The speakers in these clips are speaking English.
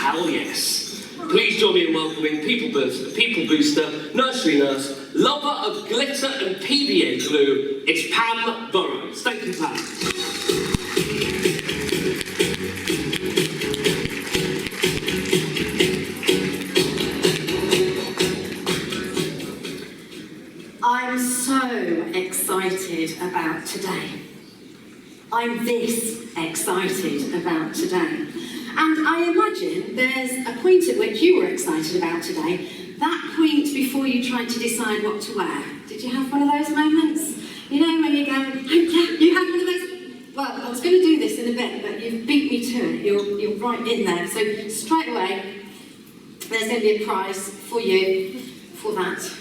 hell yes. Please join me in welcoming People Booster, Nursery Nurse, lover of glitter and PVA glue, it's Pam Burrows. Thank you, Pam. I'm so excited about today. I'm this excited about today. And I imagine there's a point at which you were excited about today, that point before you tried to decide what to wear. Did you have one of those moments? You know, when you go, oh yeah, you had one of those? Well, I was going to do this in a bit, but you've beat me to it. You're right in there. So straight away, there's going to be a prize for you for that.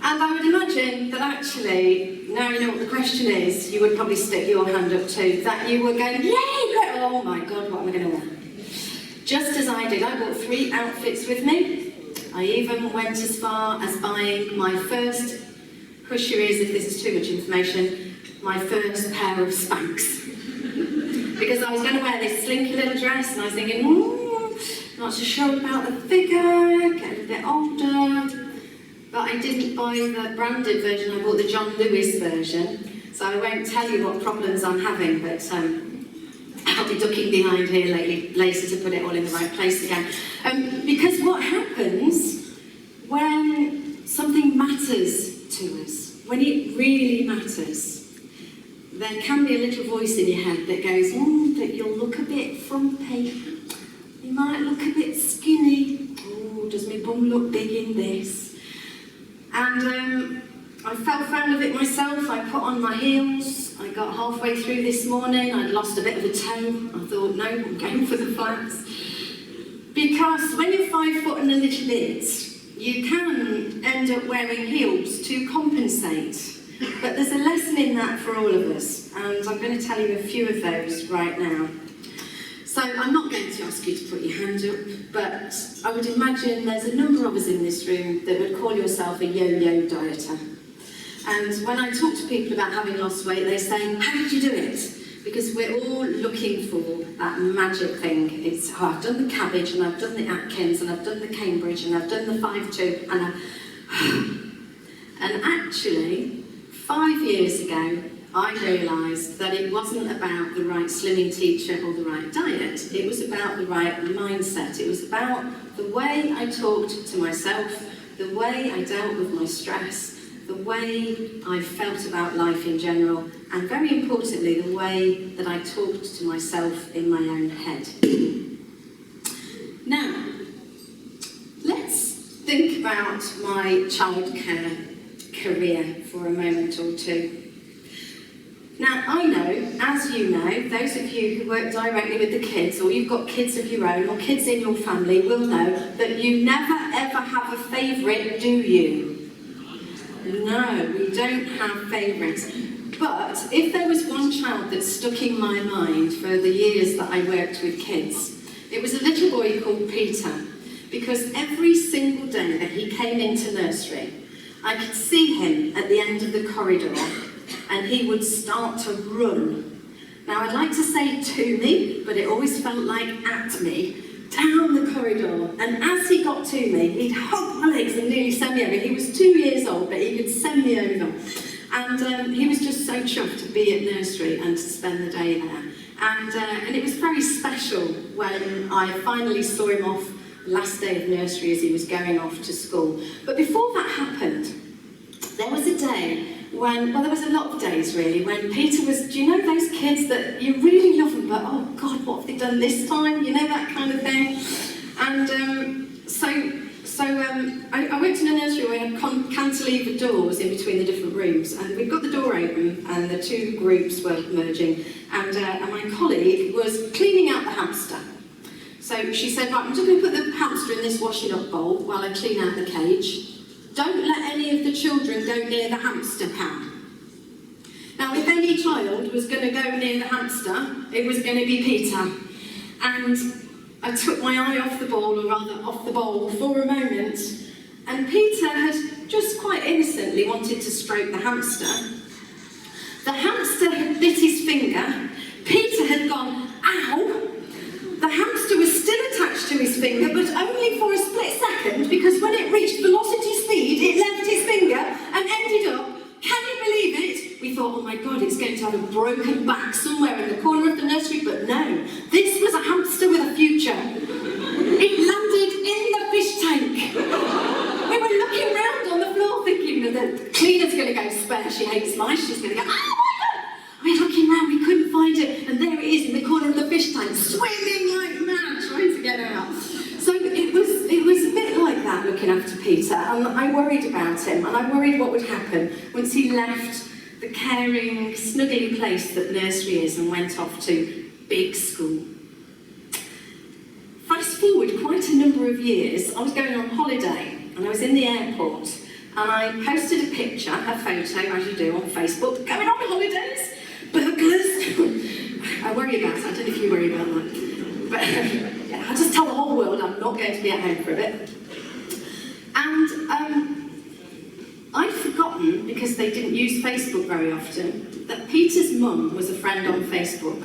And I would imagine that actually, now you know what the question is, you would probably stick your hand up too, that you were going, yay, oh my God, what am I going to wear? Just as I did, I bought 3 outfits with me. I even went as far as buying my first, push your ears if this is too much information, my first pair of Spanx. Because I was going to wear this slinky little dress and I was thinking, not so sure about the figure, getting a bit older. But I didn't buy the branded version, I bought the John Lewis version. So I won't tell you what problems I'm having, but I'll be ducking behind here later to put it all in the right place again. Because what happens when something matters to us, when it really matters, there can be a little voice in your head that goes, but you'll look a bit frumpy. You might look a bit skinny. Oh, does my bum look big in this? And I fell foul of it myself. I put on my heels. I got halfway through this morning. I'd lost a bit of a toe. I thought, no, I'm going for the flats. Because when you're 5 foot and a little bit, you can end up wearing heels to compensate. But there's a lesson in that for all of us. And I'm going to tell you a few of those right now. So I'm not going to ask you to put your hand up, but I would imagine there's a number of us in this room that would call yourself a yo-yo dieter. And when I talk to people about having lost weight, they say, how did you do it? Because we're all looking for that magic thing. It's, oh, I've done the cabbage, and I've done the Atkins, and I've done the Cambridge, and I've done the 5-2, and actually, 5 years ago, I realised that it wasn't about the right slimming teacher or the right diet. It was about the right mindset. It was about the way I talked to myself, the way I dealt with my stress, the way I felt about life in general, and very importantly, the way that I talked to myself in my own head. Now, let's think about my childcare career for a moment or two. Now, I know, as you know, those of you who work directly with the kids, or you've got kids of your own, or kids in your family, will know that you never ever have a favourite, do you? No, we don't have favourites. But if there was one child that stuck in my mind for the years that I worked with kids, it was a little boy called Peter. Because every single day that he came into nursery, I could see him at the end of the corridor, and he would start to run. Now, I'd like to say to me, but it always felt like at me, down the corridor. And as he got to me, he'd hug my legs and nearly send me over. He was 2 years old, but he could send me over. And he was just so chuffed to be at nursery and to spend the day there. And it was very special when I finally saw him off the last day of nursery as he was going off to school. But before that happened, there was a day when, well, there was a lot of days really, when Peter was, do you know those kids that you really love them, but oh God, what have they done this time? You know, that kind of thing. And I worked in a nursery where we had cantilever doors in between the different rooms, and we'd got the door open and the two groups were merging, and my colleague was cleaning out the hamster. So she said, right, I'm just going to put the hamster in this washing up bowl while I clean out the cage. Don't let any of the children go near the hamster pan. Now, if any child was going to go near the hamster, it was going to be Peter. And I took my eye off the ball, or rather off the bowl, for a moment, and Peter had just quite innocently wanted to stroke the hamster. The hamster had bit his finger, have a broken back somewhere in the corner of the nursery, but no, this was a hamster with a future. It landed in the fish tank. We were looking round on the floor thinking that the cleaner's going to go spare, she hates mice, she's going to go, oh my God! We're looking round, we couldn't find it, and there it is in the corner of the fish tank, swimming like mad, trying to get out. So it was a bit like that looking after Peter, and I worried about him, and I worried what would happen once he left the caring, snuggly place that nursery is and went off to big school. Fast forward quite a number of years, I was going on holiday, and I was in the airport, and I posted a picture, a photo, as you do on Facebook, going on holidays, burglars. I worry about it, I don't know if you worry about that. But yeah, I just tell the whole world I'm not going to be at home for a bit. And I'd forgotten, because they didn't use Facebook very often, that Peter's mum was a friend on Facebook,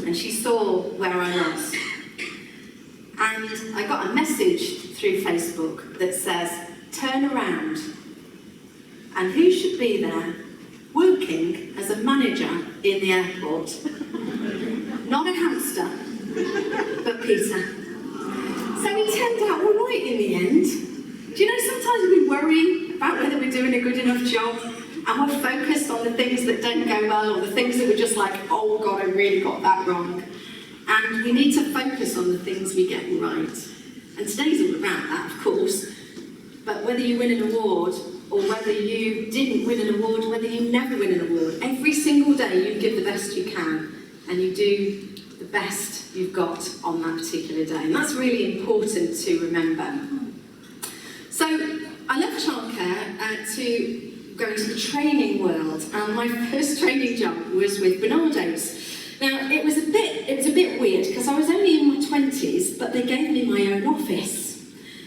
and she saw where I was. And I got a message through Facebook that says, turn around. And who should be there, working as a manager in the airport? Not a hamster, but Peter. So he turned out all right in the end. Do you know, sometimes we worry about whether we're doing a good enough job, and we're focused on the things that don't go well, or the things that we're just like, oh God, I really got that wrong. And we need to focus on the things we get right. And today's all about that, of course. But whether you win an award, or whether you didn't win an award, whether you never win an award, every single day you give the best you can, and you do the best you've got on that particular day. And that's really important to remember. So I left childcare to go into the training world, and my first training job was with Bernardo's. Now it was a bit weird because I was only in my 20s, but they gave me my own office,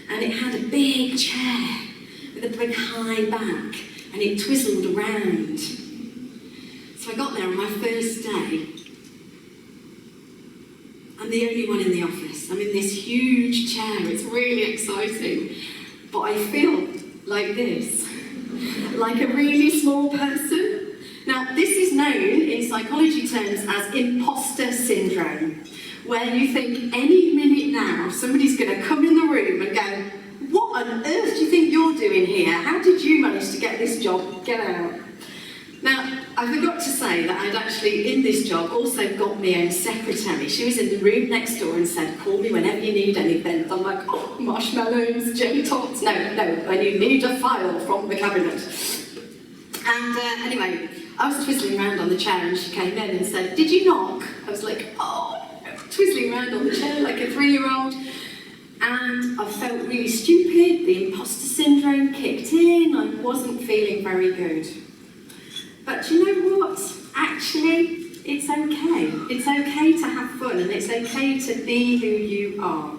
and it had a big chair with a big high back, and it twizzled around. So I got there on my first day. I'm the only one in the office. I'm in this huge chair. It's really exciting. But I feel like this, like a really small person. Now, this is known in psychology terms as imposter syndrome, where you think any minute now somebody's going to come in the room and go, what on earth do you think you're doing here? How did you manage to get this job? Get out. Now, I forgot to say that I'd actually, in this job, also got my own secretary. She was in the room next door and said, call me whenever you need anything. And I'm like, oh, marshmallows, jelly tots. No, when you need a file from the cabinet. And anyway, I was twizzling around on the chair and she came in and said, did you knock? I was like, oh, twizzling around on the chair like a 3-year-old. And I felt really stupid. The imposter syndrome kicked in. I wasn't feeling very good. But you know what? Actually, it's okay. It's okay to have fun, and it's okay to be who you are.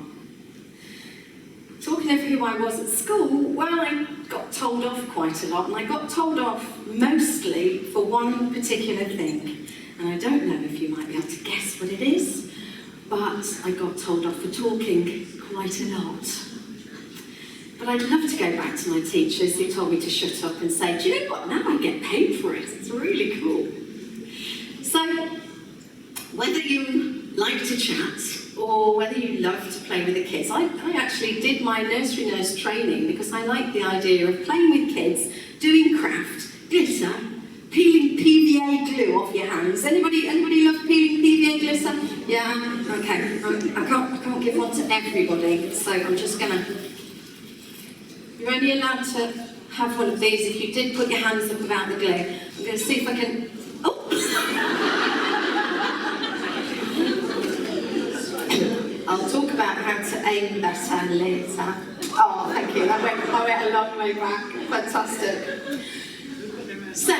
Talking of who I was at school, well, I got told off quite a lot, and I got told off mostly for one particular thing. And I don't know if you might be able to guess what it is, but I got told off for talking quite a lot. But I'd love to go back to my teachers who told me to shut up and say, do you know what, now I get paid for it. It's really cool. So, whether you like to chat or whether you love to play with the kids, I actually did my nursery nurse training because I like the idea of playing with kids, doing craft, glitter, peeling PVA glue off your hands. Anybody love peeling PVA glitter? Yeah? Okay. I can't give one to everybody, so I'm just gonna... You're only allowed to have one of these if you did put your hands up about the glue. I'm going to see if I can... Oh! I'll talk about how to aim better later. Oh, thank you. I went a long way back. Fantastic. So,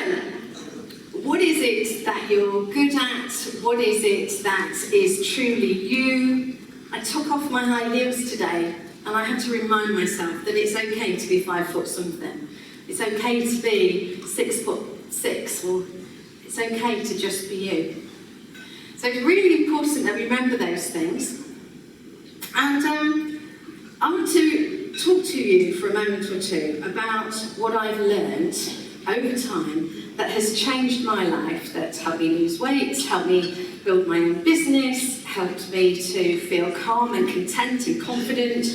what is it that you're good at? What is it that is truly you? I took off my high heels today. And I had to remind myself that it's okay to be 5 foot something. It's okay to be 6'6", or it's okay to just be you. So it's really important that we remember those things. And I want to talk to you for a moment or two about what I've learned over time that has changed my life, that's helped me lose weight, helped me build my own business, helped me to feel calm and content and confident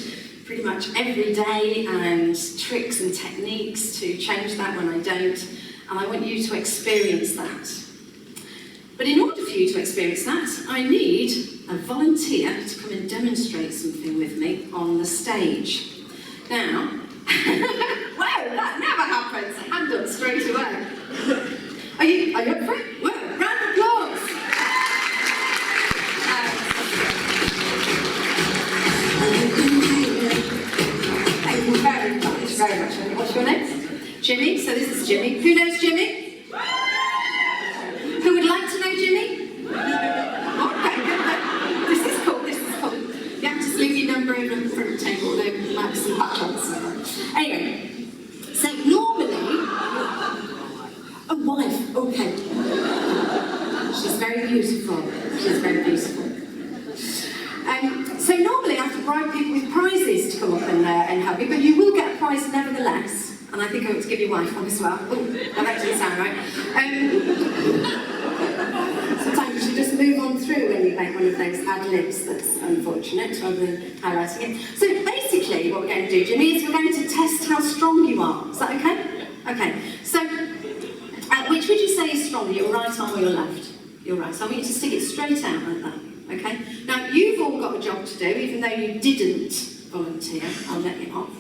pretty much every day, and tricks and techniques to change that when I don't. And I want you to experience that. But in order for you to experience that, I need a volunteer to come and demonstrate something with me on the stage. Now, whoa, that never happens. Hand up straight away. Are you up for it? Whoa, round of applause. Thank you very much, very much. What's your name? Jimmy. So this is Jimmy. Who knows Jimmy? Who would like to know Jimmy? Okay, good. This is cool, this is cool. You have to just leave your number over on the front table, there might be some backgrounds. Anyway, so normally, a wife, okay. She's very beautiful, she's very beautiful. So normally I have to bribe people with prizes to come up and help you, but you will get a prize nevertheless. And I think I want to give your wife one as well. Oh, that didn't sound right. Sometimes you should just move on through when you make one of those ad-libs that's unfortunate, rather than highlighting it. So basically what we're going to do, Jimmy, is we're going to test how strong you are. Is that okay? Okay. So, which would you say is stronger, your right arm or your left? Your right. So I want you to stick it straight out like that. Okay? Now, you've all got a job to do, even though you didn't volunteer. I'll let you off.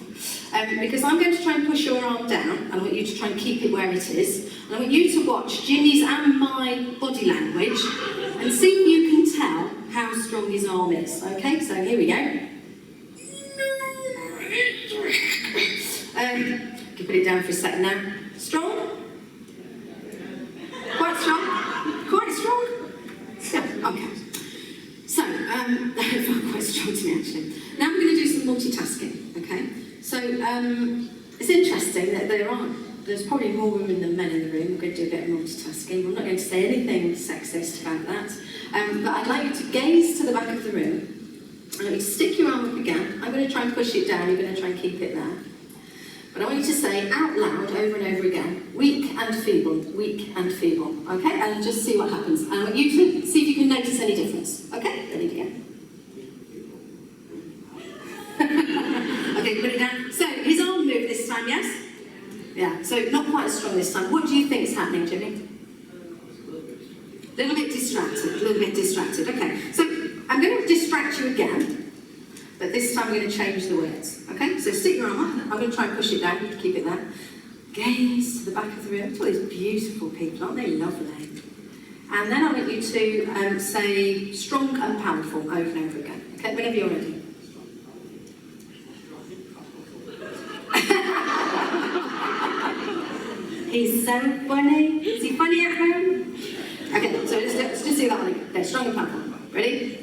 Because I'm going to try and push your arm down, and I want you to try and keep it where it is. And I want you to watch Jimmy's and my body language and see if you can tell how strong his arm is. Okay, so here we go. You can put it down for a second now. Strong? Quite strong? Quite strong? Yeah, okay. So, it felt quite strong to me actually. Now I'm going to do some multitasking, okay? So, it's interesting that there's probably more women than men in the room. We're going to do a bit of multitasking. I'm not going to say anything sexist about that. But I'd like you to gaze to the back of the room. I want you to stick your arm up again. I'm going to try and push it down. You're going to try and keep it there. But I want you to say out loud over and over again, weak and feeble, okay? And just see what happens. And I want you to see if you can notice any difference. Okay, ready to go. Okay, put it down. So, his arm moved this time, yes? Yeah, so not quite as strong this time. What do you think is happening, Jimmy? A little bit distracted, okay. So, I'm going to distract you again, but this time I'm going to change the words, okay? So stick your arm up. I'm going to try and push it down. You can keep it there. Gaze to the back of the room. Look at all these beautiful people, aren't they lovely? And then I want you to say strong and powerful over and over again. Okay, whenever you're ready. He's so funny. Is he funny at home? Okay, so let's just do that one again. Okay, strong and powerful. Ready?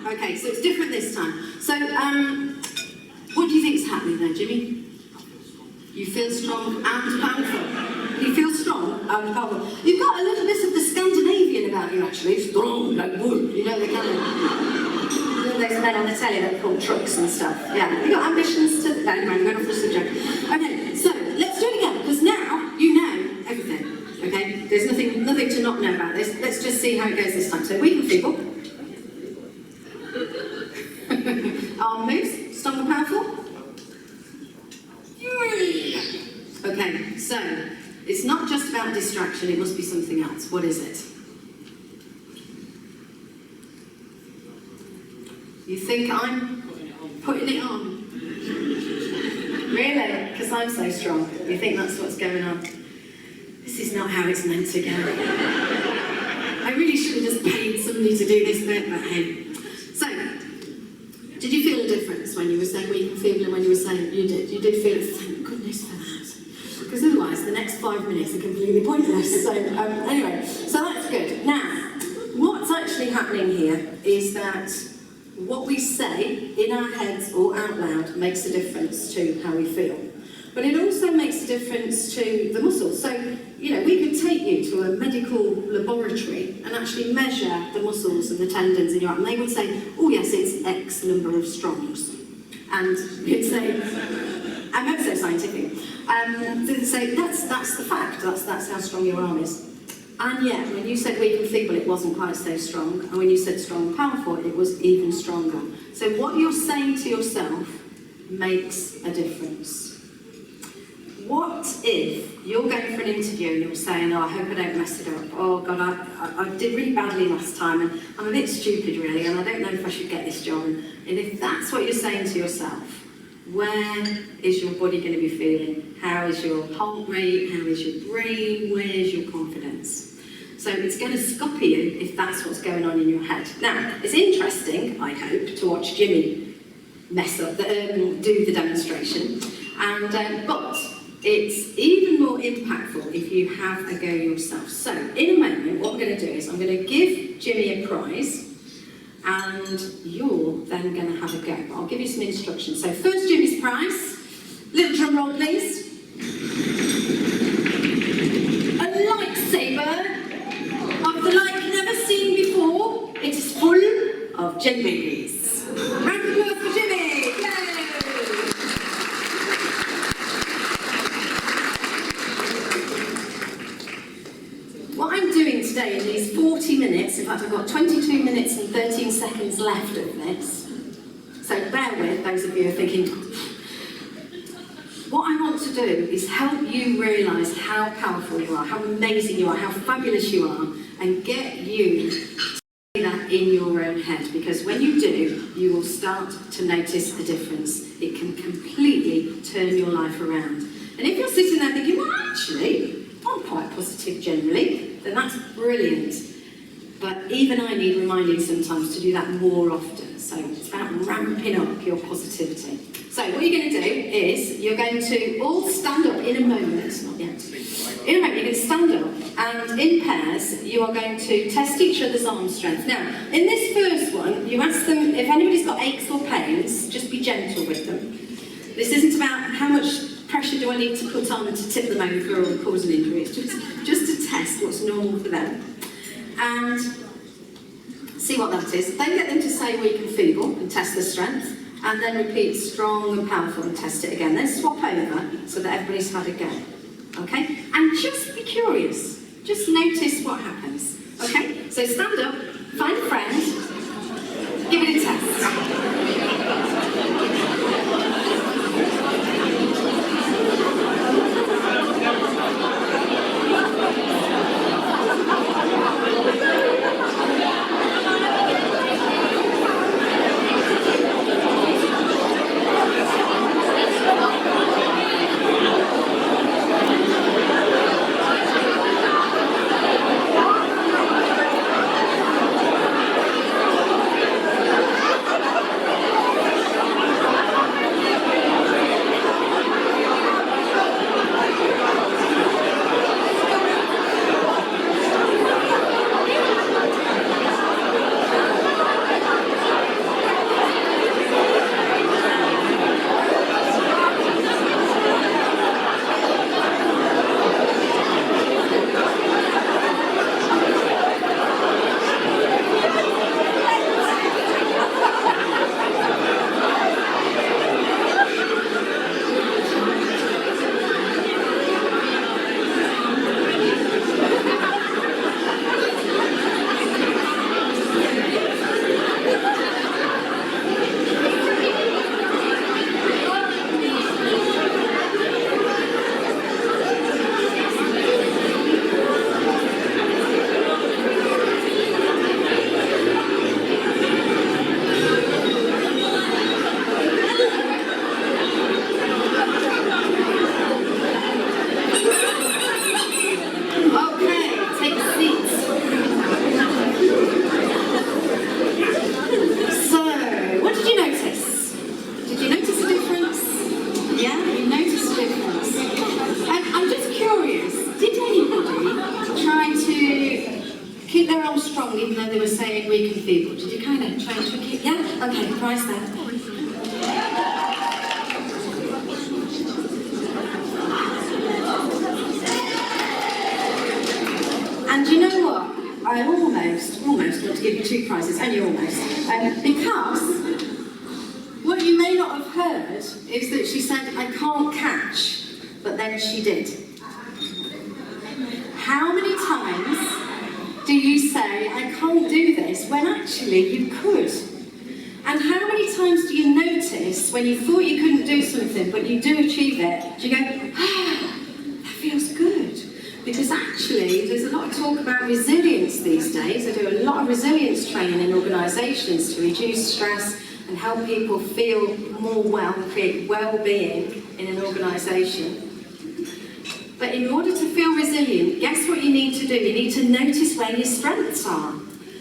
Okay, so it's different this time. So, what do you think's happening there, Jimmy? You feel strong and powerful. You feel strong and powerful. You've got a little bit of the Scandinavian about you, actually. Strong like wood. You know the kind of... those men on the telly that pull trucks and stuff. Yeah. You got ambitions to... No, anyway, I'm going off the subject. Okay, so let's do it again, because now you know everything. Okay? There's nothing to not know about this. Let's just see how it goes this time. So weak and feeble. Arm moves. Strong and powerful. Okay, so it's not just about distraction, it must be something else. What is it? You think I'm putting it on? Really? Because I'm so strong. You think that's what's going on? This is not how it's meant to go. I really should have just paid somebody to do this bit, but hey. So, did you feel a difference when you were saying weak and feeble and when you were saying you did? You did feel, thank goodness for that. Because otherwise the next 5 minutes are completely pointless. So, anyway, so that's good. Now, what's actually happening here is that what we say in our heads or out loud makes a difference to how we feel. But it also makes a difference to the muscles. So, you know, we could take you to a medical laboratory and actually measure the muscles and the tendons in your arm. And they would say, oh yes, it's X number of strongs. And you'd say, I'm ever so scientific. So that's the fact. That's how strong your arm is. And yet, when you said weak and feeble, it wasn't quite so strong. And when you said strong and powerful, it was even stronger. So what you're saying to yourself makes a difference. What if you're going for an interview and you're saying, oh, I hope I don't mess it up. Oh, God, I did really badly last time and I'm a bit stupid, really, and I don't know if I should get this job. And if that's what you're saying to yourself, where is your body going to be feeling? How is your heart rate? How is your brain? Where's your confidence? So it's going to scupper you if that's what's going on in your head. Now, it's interesting, I hope, to watch Jimmy do the demonstration. But it's even more impactful if you have a go yourself. So, in a moment, what I'm going to do is I'm going to give Jimmy a prize, and you're then going to have a go. I'll give you some instructions. So, first, Jimmy's prize. Little drum roll, please. A lightsaber of the like never seen before. It is full of jelly babies. Round of applause for Jimmy. What I'm doing today in these 40 minutes, in fact I've got 22 minutes and 13 seconds left of this, so bear with those of you who are thinking, what I want to do is help you realise how powerful you are, how amazing you are, how fabulous you are, and get you to say that in your own head, because when you do, you will start to notice the difference. It can completely turn your life around. And if you're sitting there thinking, well actually, I'm quite positive generally, then that's brilliant. But even I need reminding sometimes to do that more often. So it's about ramping up your positivity. So what you're going to do is you're going to all stand up in a moment, not yet. In a moment you're going to stand up and in pairs you are going to test each other's arm strength. Now, in this first one, you ask them if anybody's got aches or pains, just be gentle with them. This isn't about how much pressure do I need to put on to tip them over or cause an injury. It's just to test what's normal for them. And see what that is. Then get them to say weak and feeble and test their strength. And then repeat strong and powerful and test it again. Then swap over so that everybody's had a go. Okay? And just be curious. Just notice what happens. Okay? So stand up, find a friend, give it a test. Even though they were saying weak and feeble, did you kind of try to keep? Yeah? Okay, price that. And you know what? I almost want to give you two prizes, only almost. Because what you may not have heard is that she said, I can't catch but then she did. How many times do you say, I can't do this, when actually you could? And how many times do you notice when you thought you couldn't do something, but you do achieve it, do you go, ah, that feels good? Because actually, there's a lot of talk about resilience these days. I do a lot of resilience training in organisations to reduce stress and help people feel more well and create well-being in an organisation. But in order to feel resilient, guess what you need to do? You need to notice where your strengths are.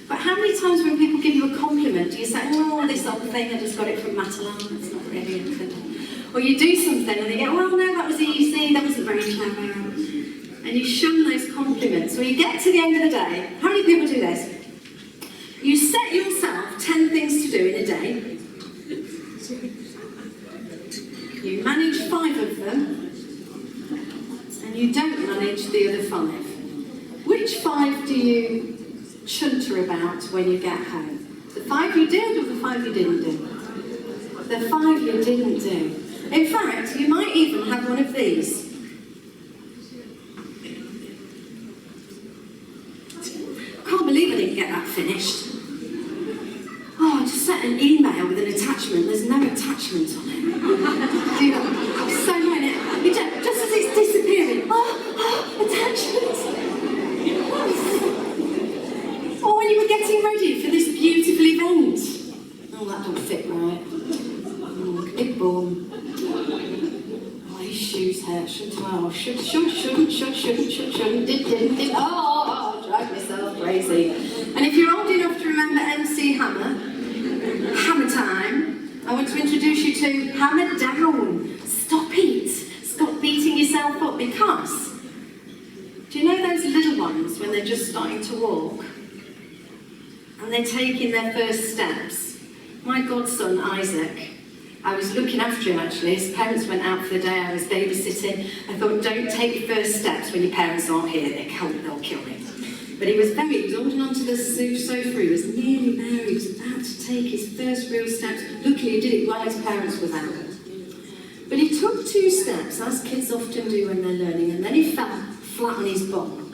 But how many times when people give you a compliment, do you say, oh, this old thing, I just got it from Matalan, it's not really anything. Or you do something and they go, well, no, that was easy, that wasn't very clever. And you shun those compliments. Or you get to the end of the day, how many people do this? You set yourself 10 things to do in a day. You manage 5 of them, and you don't manage the other 5. Which 5 do you chunter about when you get home? The 5 you did or the 5 you didn't do? The 5 you didn't do. In fact, you might even have one of these. Can't believe I didn't get that finished. Oh, I just sent an email with an attachment. There's no attachment on it. Do you know? I'm so annoying it. Just as it's disappearing. Attachments. Or when you were getting ready for this beautiful event. Oh, that don't fit right. Big bum. Oh, his shoes hurt. Shouldn't I? Oh, shouldn't. Did. Oh, drive myself crazy. And if you're old enough to remember MC Hammer time, I want to introduce you to Hammer Down. Stop it. Stop beating yourself up, because do you know those little ones when they're just starting to walk and they're taking their first steps? My godson Isaac, I was looking after him actually. His parents went out for the day, I was babysitting. I thought, don't take your first steps when your parents aren't here, they'll kill him. But he was holding onto the sofa, he was nearly there, he was about to take his first real steps. Luckily he did it while his parents were there. But he took 2 steps, as kids often do when they're learning, and then he fell flat on his bum.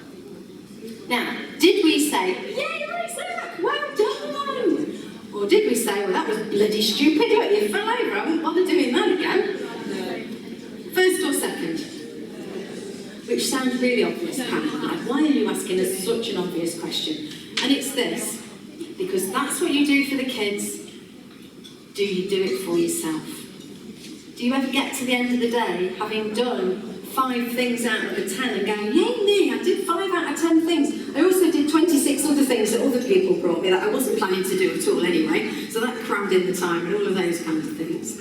Now, did we say, yay, Isaac, well done? Or did we say, well, that was bloody stupid, you fell over, I won't bother doing that again? No. First or second? Which sounds really obvious, Pam. Like, why are you asking us such an obvious question? And it's this, because that's what you do for the kids. Do you do it for yourself? Do you ever get to the end of the day, having done 5 things out of the 10 and going, yay me, I did 5 out of 10 things. I also did 26 other things that other people brought me that I wasn't planning to do at all anyway, so that crammed in the time and all of those kinds of things.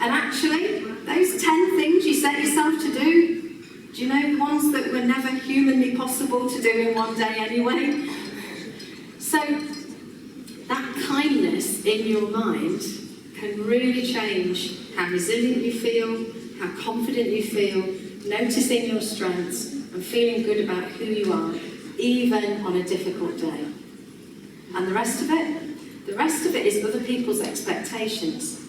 And actually, those 10 things you set yourself to do, you know, the ones that were never humanly possible to do in one day anyway? So, that kindness in your mind can really change how resilient you feel, how confident you feel, noticing your strengths and feeling good about who you are, even on a difficult day. And the rest of it is other people's expectations.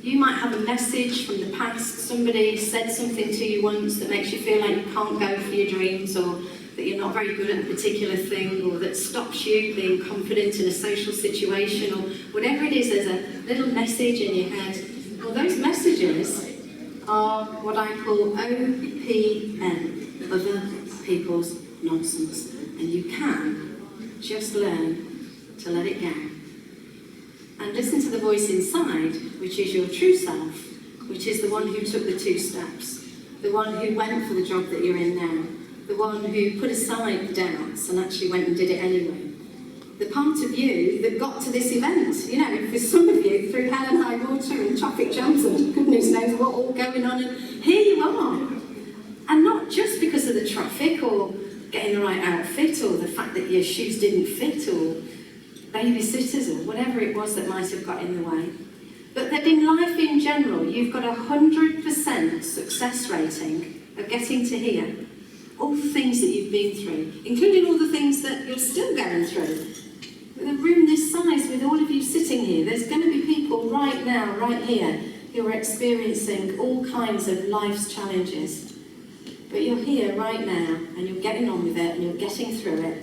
You might have a message from the past, somebody said something to you once that makes you feel like you can't go for your dreams, or that you're not very good at a particular thing, or that stops you being confident in a social situation, or whatever it is, there's a little message in your head. Well, those messages are what I call OPN, other people's nonsense. And you can just learn to let it go. And listen to the voice inside, which is your true self, which is the one who took the 2 steps, the one who went for the job that you're in now, the one who put aside the doubts and actually went and did it anyway. The part of you that got to this event, you know, for some of you, through hell and high water and traffic jams and goodness knows what all going on, and here you are. And not just because of the traffic or getting the right outfit or the fact that your shoes didn't fit or babysitters or whatever it was that might have got in the way. But that in life in general, you've got 100% success rating of getting to here. All the things that you've been through, including all the things that you're still going through. With a room this size, with all of you sitting here, there's going to be people right now, right here, who are experiencing all kinds of life's challenges. But you're here right now, and you're getting on with it, and you're getting through it,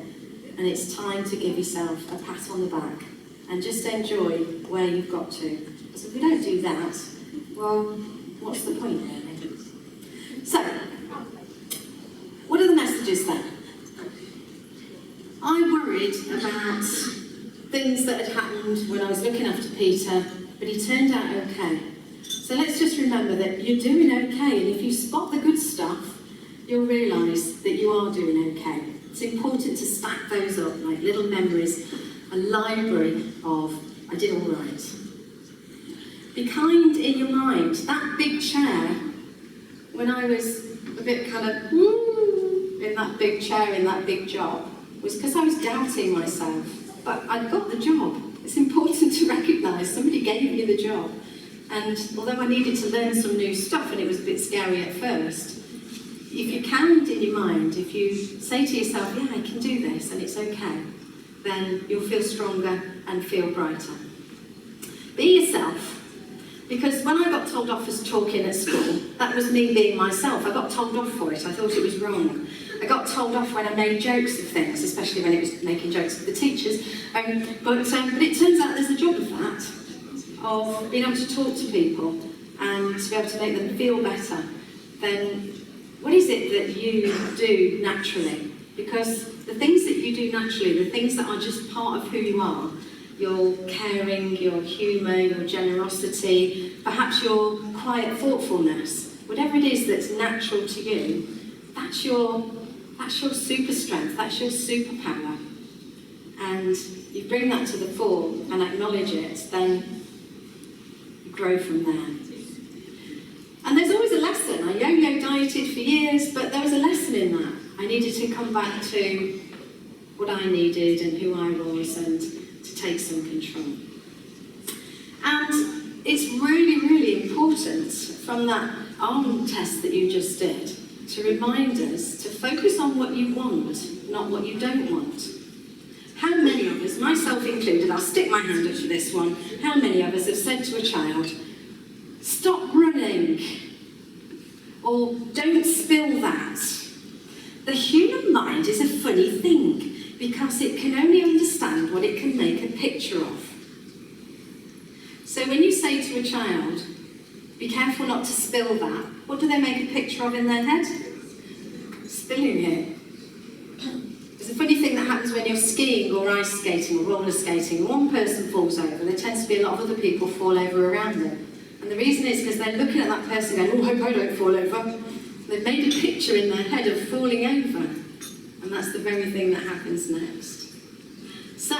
and it's time to give yourself a pat on the back and just enjoy where you've got to. Because if we don't do that, well, what's the point, really? So, what are the messages then? I worried about things that had happened when I was looking after Peter, but he turned out okay. So let's just remember that you're doing okay, and if you spot the good stuff, you'll realise that you are doing okay. It's important to stack those up like little memories, a library of, I did all right. Be kind in your mind. That big chair, when I was a bit kind of, in that big chair, in that big job, was because I was doubting myself. But I got the job. It's important to recognise somebody gave me the job. And although I needed to learn some new stuff and it was a bit scary at first, if you're kind in your mind, if you say to yourself, yeah, I can do this and it's okay, then you'll feel stronger and feel brighter. Be yourself. Because when I got told off as talking at school, that was me being myself. I got told off for it. I thought it was wrong. I got told off when I made jokes of things, especially when it was making jokes of the teachers. But it turns out there's a job of that, of being able to talk to people and to be able to make them feel better. Then what is it that you do naturally? Because the things that you do naturally, the things that are just part of who you are, your caring, your humour, your generosity, perhaps your quiet thoughtfulness, whatever it is that's natural to you, that's your super strength, that's your superpower. And you bring that to the fore and acknowledge it, then you grow from there. And there's always a lesson. I yo-yo dieted for years, but there was a lesson in that. I needed to come back to what I needed and who I was and to take some control. And it's really, really important from that arm test that you just did to remind us to focus on what you want, not what you don't want. How many of us, myself included, I'll stick my hand up for this one, how many of us have said to a child, stop running, or don't spill that? The human mind is a funny thing because it can only understand what it can make a picture of. So when you say to a child, be careful not to spill that, what do they make a picture of in their head? Spilling it. It's a funny thing that happens when you're skiing or ice skating or roller skating. One person falls over, there tends to be a lot of other people fall over around them. And the reason is because they're looking at that person going, oh, I hope I don't fall over. They've made a picture in their head of falling over. And that's the very thing that happens next. So,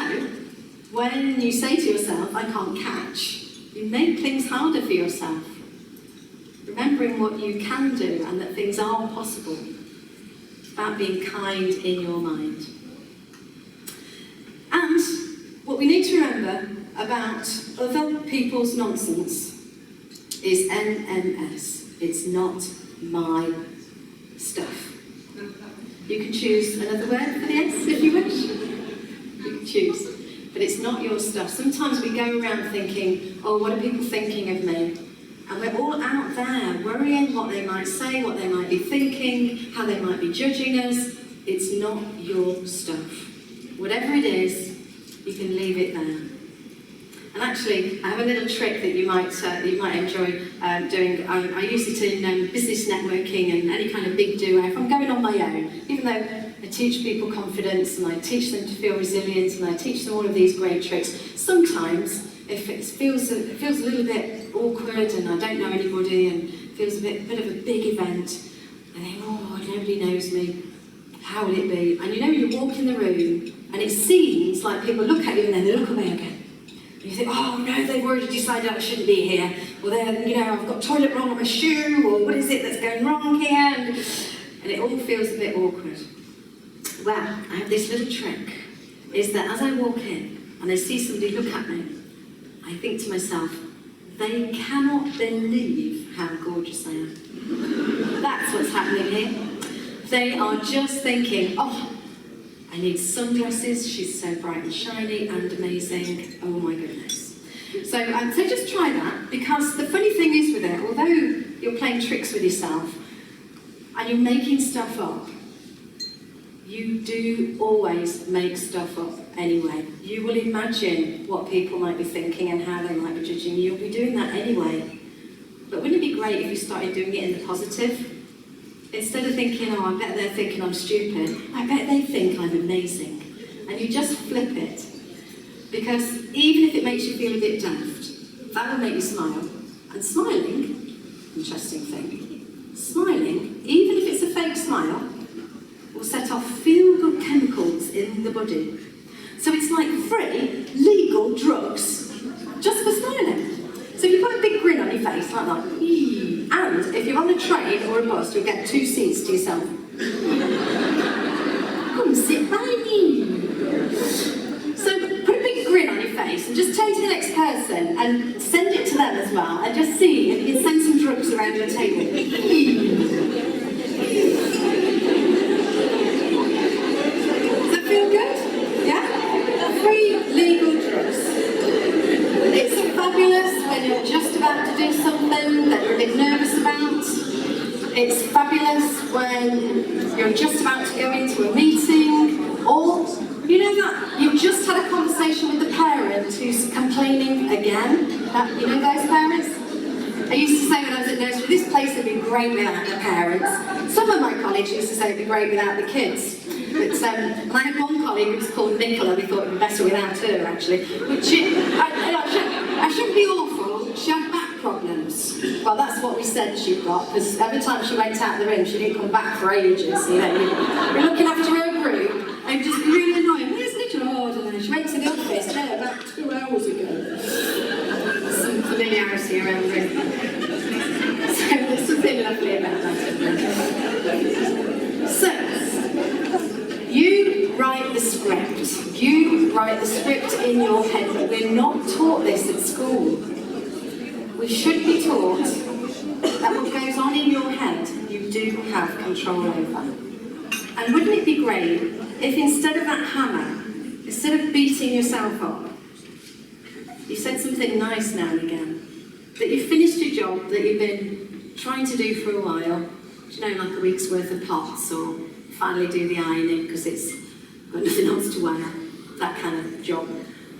when you say to yourself, I can't catch, you make things harder for yourself. Remembering what you can do and that things are possible. About being kind in your mind. And what we need to remember about other people's nonsense is NMS. It's not my stuff. You can choose another word for the S if you wish. You can choose. But it's not your stuff. Sometimes we go around thinking, oh, what are people thinking of me? And we're all out there worrying what they might say, what they might be thinking, how they might be judging us. It's not your stuff. Whatever it is, you can leave it there. And actually, I have a little trick that you might enjoy doing. I use it in business networking and any kind of big do. If I'm going on my own, even though I teach people confidence and I teach them to feel resilient and I teach them all of these great tricks, sometimes if it feels a little bit awkward and I don't know anybody and it feels a bit of a big event, I think, oh, nobody knows me. How will it be? And you know, you walk in the room and it seems like people look at you and then they look away again. And you think, oh no, they've already decided I shouldn't be here. Or then, you know, I've got toilet roll on my shoe, or what is it that's going wrong here? And it all feels a bit awkward. Well, I have this little trick, is that as I walk in and I see somebody look at me, I think to myself, they cannot believe how gorgeous I am. That's what's happening here. They are just thinking, oh, I need sunglasses, she's so bright and shiny and amazing, oh my goodness. So just try that, because the funny thing is with it, although you're playing tricks with yourself, and you're making stuff up, you do always make stuff up anyway. You will imagine what people might be thinking and how they might be judging you. You'll be doing that anyway. But wouldn't it be great if you started doing it in the positive? Instead of thinking, oh, I bet they're thinking I'm stupid, I bet they think I'm amazing. And you just flip it. Because even if it makes you feel a bit daft, that will make you smile. And smiling, interesting thing, smiling, even if it's a fake smile, will set off feel-good chemicals in the body. So it's like free, legal drugs, just for smiling. So if you put a big grin on your face like that, and if you're on a train or a bus, you'll get 2 seats to yourself. Come sit by me. So put a big grin on your face and just turn to the next person and send it to them as well, and just see if you can send some drugs around your table. Does that feel good? Yeah? Free legal drugs. It's fabulous when you're just about to do something that you're a bit nervous about. It's fabulous when you're just about to go into a meeting, or you know that you've just had a conversation with the parent who's complaining again. You know those parents? I used to say when I was at nursery, this place would be great without the parents. Some of my colleagues used to say it'd be great without the kids. But and I had one colleague who was called Nicola. We thought it'd be better without her, actually. But I shouldn't be awful. She had back problems. Well, that's what we said she got, because every time she went out of the room, she didn't come back for ages. You know, you're looking after her group, and just really annoying. Where's Nicola? Oh, I don't know. She went to the office about 2 hours ago. Some familiarity around the room. So there's something lovely about that. So. You write the script. You write the script in your head, but we're not taught this at school. We should be taught that what goes on in your head, you do have control over. And wouldn't it be great if instead of that hammer, instead of beating yourself up, you said something nice now and again, that you finished a job that you've been trying to do for a while, you know, like a week's worth of pots, or finally do the ironing because it's got nothing else to wear, that kind of job.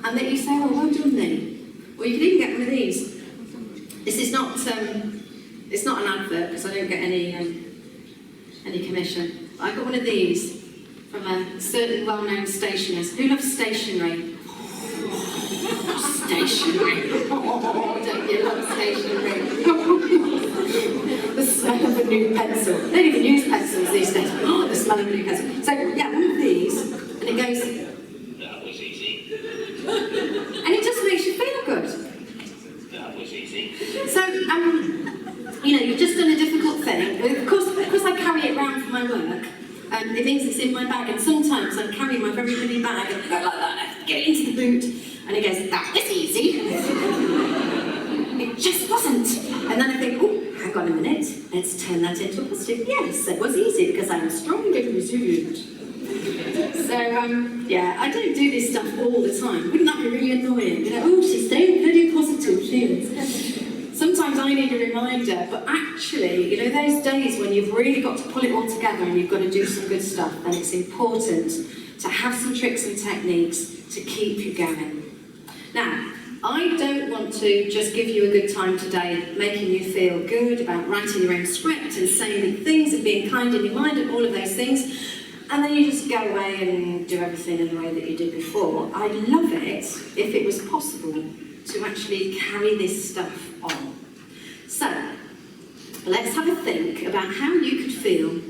And that you say, oh, well done then. Or you could even get one of these. This is not, it's not an advert because I don't get any commission. But I got one of these from a certain well-known stationers. Who loves stationery? Stationery. Oh, don't you love stationery? The smell of a new pencil. They don't even use pencils these days. Oh, the smell of a new pencil. So, yeah, one of these, and it goes... That was easy. And it just makes you feel good. That was easy. So, you know, you've just done a difficult thing. Of course I carry it around for my work. It means it's in my bag, and sometimes I'm carrying my very heavy bag, and I go like that, I get it into the boot, and it goes, that was easy. It just wasn't. And then I think, oh, hang on a minute, let's turn that into a positive. Yes, it was easy because I'm strong and resilient. So, yeah, I don't do this stuff all the time. Wouldn't that be really annoying? You know, oh, she's staying pretty positive, she is. Sometimes I need a reminder, but actually, you know, those days when you've really got to pull it all together and you've got to do some good stuff, then it's important to have some tricks and techniques to keep you going. Now, I don't want to just give you a good time today, making you feel good about writing your own script and saying things and being kind in your mind and all of those things, and then you just go away and do everything in the way that you did before. I'd love it if it was possible to actually carry this stuff on. So, let's have a think about how you could feel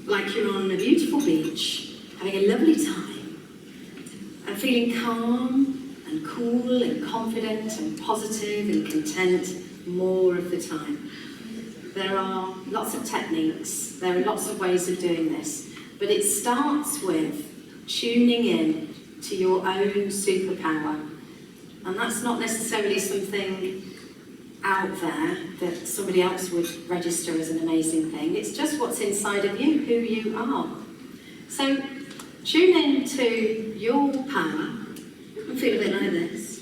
like you're on a beautiful beach, having a lovely time, and feeling calm and cool and confident and positive and content more of the time. There are lots of techniques, there are lots of ways of doing this, but it starts with tuning in to your own superpower. And that's not necessarily something out there that somebody else would register as an amazing thing. It's just what's inside of you, who you are. So tune in to your power and feel a bit like this.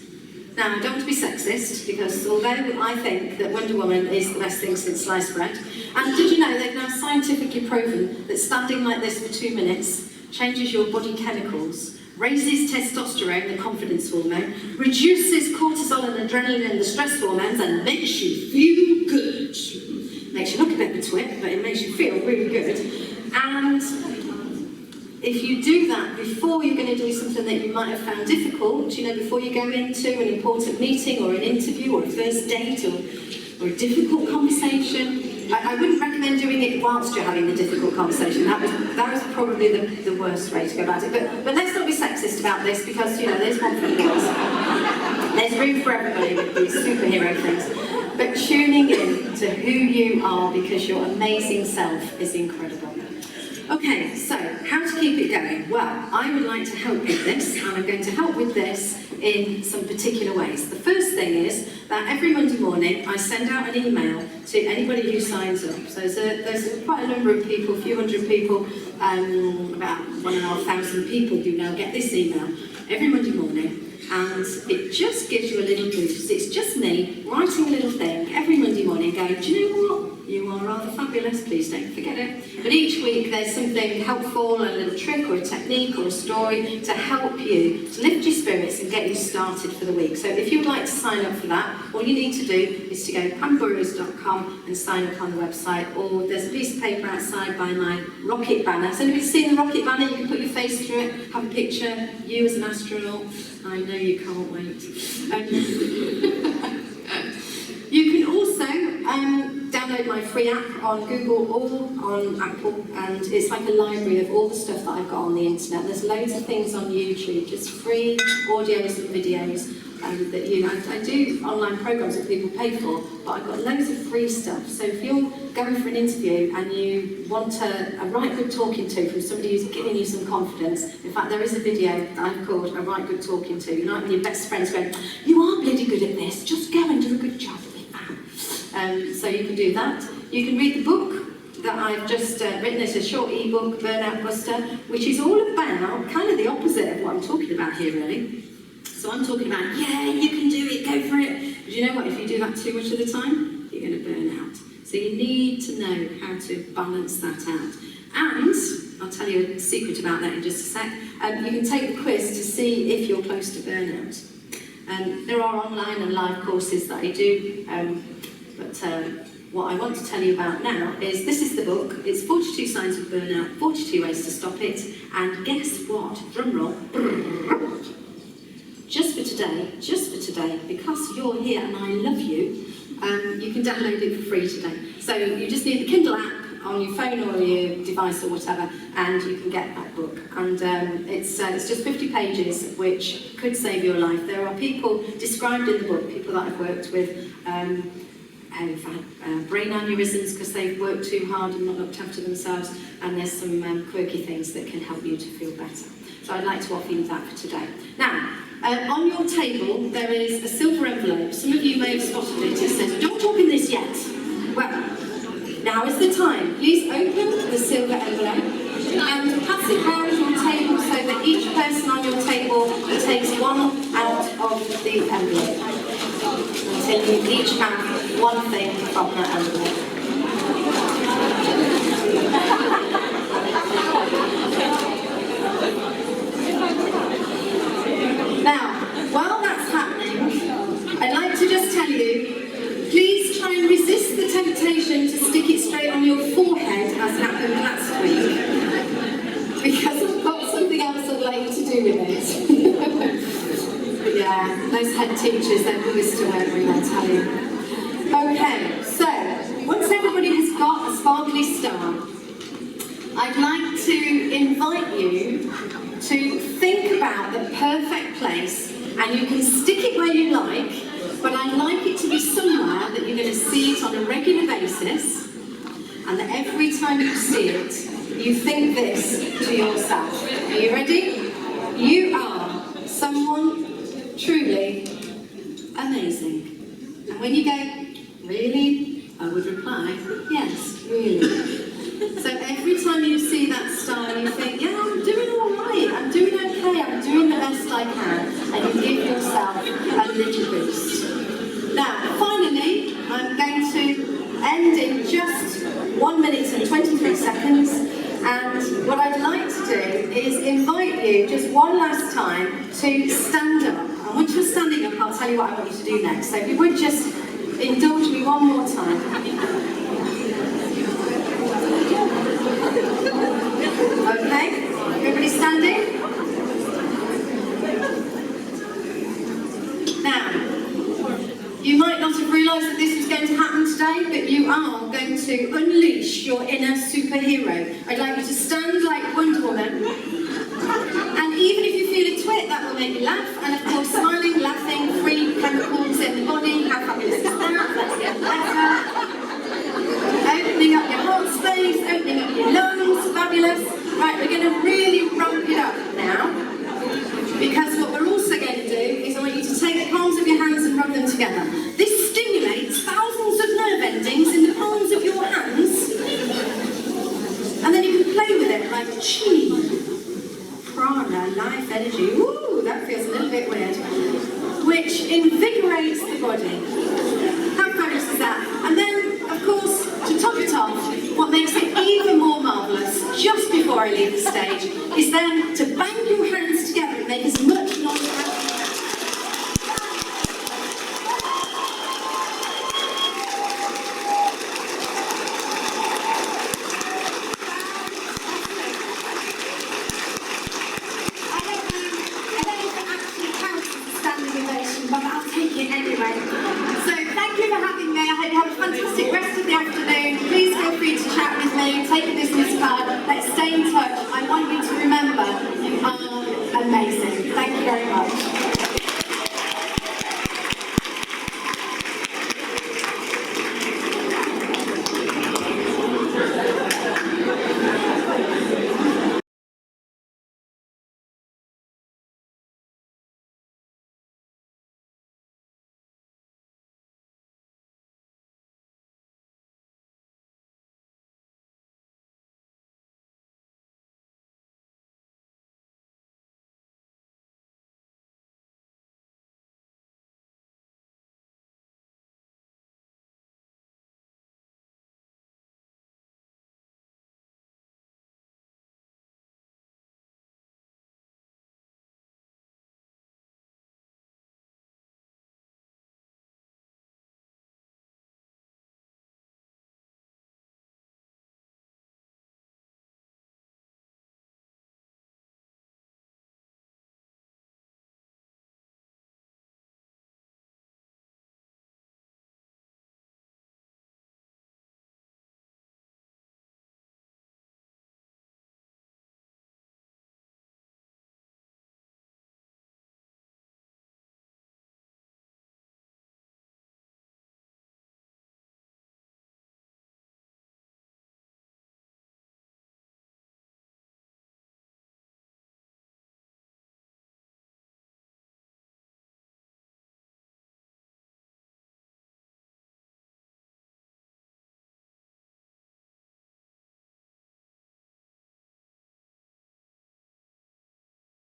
Now, I don't want to be sexist, because although I think that Wonder Woman is the best thing since sliced bread, and did you know they've now scientifically proven that standing like this for 2 minutes changes your body chemicals, raises testosterone, the confidence hormone, reduces cortisol and adrenaline and the stress hormones, and makes you feel good. Makes you look a bit of a twit, but it makes you feel really good. And if you do that before you're going to do something that you might have found difficult, you know, before you go into an important meeting or an interview or a first date or a difficult conversation, I wouldn't recommend doing it whilst you're having the difficult conversation. That was probably the worst way to go about it. But let's not be sexist about this, because, you know, there's one for the girls. There's room for everybody with these superhero things. But tuning in to who you are, because your amazing self is incredible. Okay, so how to keep it going? Well, I would like to help with this, and I'm going to help with this in some particular ways. The first thing is that every Monday morning I send out an email to anybody who signs up. So there's quite a number of people, a few hundred people, about 1,500 people who now get this email every Monday morning. And it just gives you a little boost. It's just me writing a little thing every Monday morning going, do you know what? You are rather fabulous, please don't forget it. But each week there's something helpful, a little trick or a technique or a story to help you, to lift your spirits and get you started for the week. So if you would like to sign up for that, all you need to do is to go to pamburrows.com and sign up on the website, or there's a piece of paper outside by my rocket banner. Has anybody seen the rocket banner? You can put your face through it, have a picture, you as an astronaut. I know you can't wait. You can also download my free app on Google or on Apple, and it's like a library of all the stuff that I've got on the internet. There's loads of things on YouTube, just free audios and videos that, you know, I do online programs that people pay for, but I've got loads of free stuff. So if you're going for an interview and you want a right good talking to from somebody who's giving you some confidence, in fact there is a video that I've called A Right Good Talking To. You know, when your best friend's going, you are bloody good at this, just go and do a good job. So you can do that. You can read the book that I've just written. It's a short ebook, Burnout Buster, which is all about kind of the opposite of what I'm talking about here, really. So I'm talking about, yeah, you can do it, go for it. But you know what? If you do that too much of the time, you're going to burn out. So you need to know how to balance that out. And I'll tell you a secret about that in just a sec. You can take the quiz to see if you're close to burnout. There are online and live courses that I do. But what I want to tell you about now is, this is the book. It's 42 Signs of Burnout, 42 Ways to Stop It. And guess what? Drum roll. Just for today, because you're here and I love you, you can download it for free today. So you just need the Kindle app on your phone or your device or whatever, and you can get that book. And it's just 50 pages, which could save your life. There are people described in the book, people that I've worked with, who've had brain aneurysms because they've worked too hard and not looked after themselves, and there's some quirky things that can help you to feel better. So I'd like to offer you that for today. Now, on your table there is a silver envelope. Some of you may have spotted it. It says, don't open this yet. Well, now is the time. Please open the silver envelope and pass it round your table so that each person on your table takes one out of the envelope. Until you each have one thing from that envelope. Now, while that's happening, I'd like to just tell you, please try and resist the temptation to stick it straight on your forehead as happened last week. Because I've got something else I'd like to do with it. Yeah, those head teachers, they're biggest to worry, I tell you. Okay, so, once everybody has got a sparkly star, I'd like to invite you to think about the perfect place, and you can stick it where you like, but I'd like it to be somewhere that you're going to see it on a regular basis, and that every time you see it, you think this to yourself. Are you ready? You are someone truly amazing. And when you go, really? I would reply, yes, really. So every time you see that star, you think, yeah, I'm doing all right, I'm doing okay, I'm doing the best I can, and you give yourself a little boost. Now, finally, I'm going to end in just 1 minute and 23 seconds. And what I'd like to do is invite you just one last time to stand up. And once you're standing up, I'll tell you what I want you to do next. So if you would just indulge me one more time. Okay, everybody standing? Now, you might not have realised that this was going to happen today, but you are going to unleash your inner superhero. I'd like you to stand like Wonder Woman. And even if you feel a twit, that will make you laugh. And of course, smiling, laughing, free chemicals in the body. How fabulous is that? Let's get better. Opening up your heart space, opening up your lungs. Fabulous. Right, we're going to really ramp it up now. Because what we're also going to do is I want you to take the palms of your hands and rub them together. This stimulates thousands of nerve endings in the palms of your hands. And then you can play with it like chi, prana, life energy. Ooh, that feels a little bit weird. Which invigorates the body. How fabulous is that? And then, of course, to top it off, what makes it even more marvellous, just before I leave the stage, is then to bang your